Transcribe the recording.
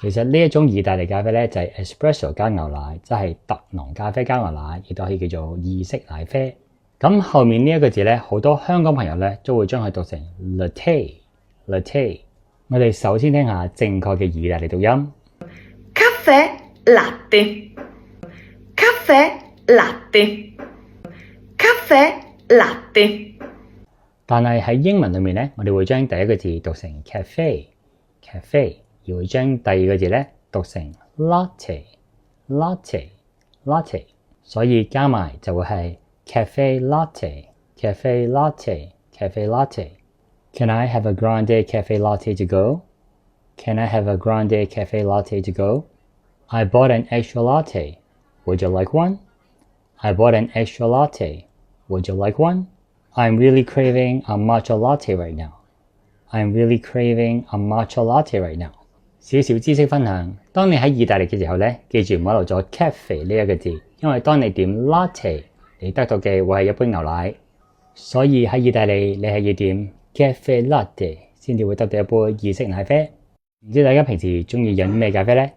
其實呢一種意大利咖啡咧就係 espresso 加牛奶，即係特濃咖啡加牛奶，亦都可以叫做意式奶啡。咁後面呢一個字咧，好多香港朋友咧都會將佢讀成 latte。我哋首先聽下正確嘅意大利讀音。Caffè latte。Caffè latte。Caffè latte。但係喺英文裏面咧，我哋會將第一個字讀成 cafe， 而會將第二個字咧讀成 latte。所以加埋就會係 cafe latte。Can I have a grande cafe latte to go? Can I have a grande cafe latte to go? I bought an extra latte. Would you like one? I bought an extra latte. Would you like one? I'm really craving a matcha latte right now. I'm really craving a matcha latte right now. 少少知識分享，當你喺意大利嘅時候咧，記住唔好漏咗 cafe 呢一個字，因為當你點 latte， 你得到嘅會係一杯牛奶，所以喺意大利你係要點 cafe latte 先至會得到一杯意式奶啡。唔知大家平時中意飲咩咖啡呢？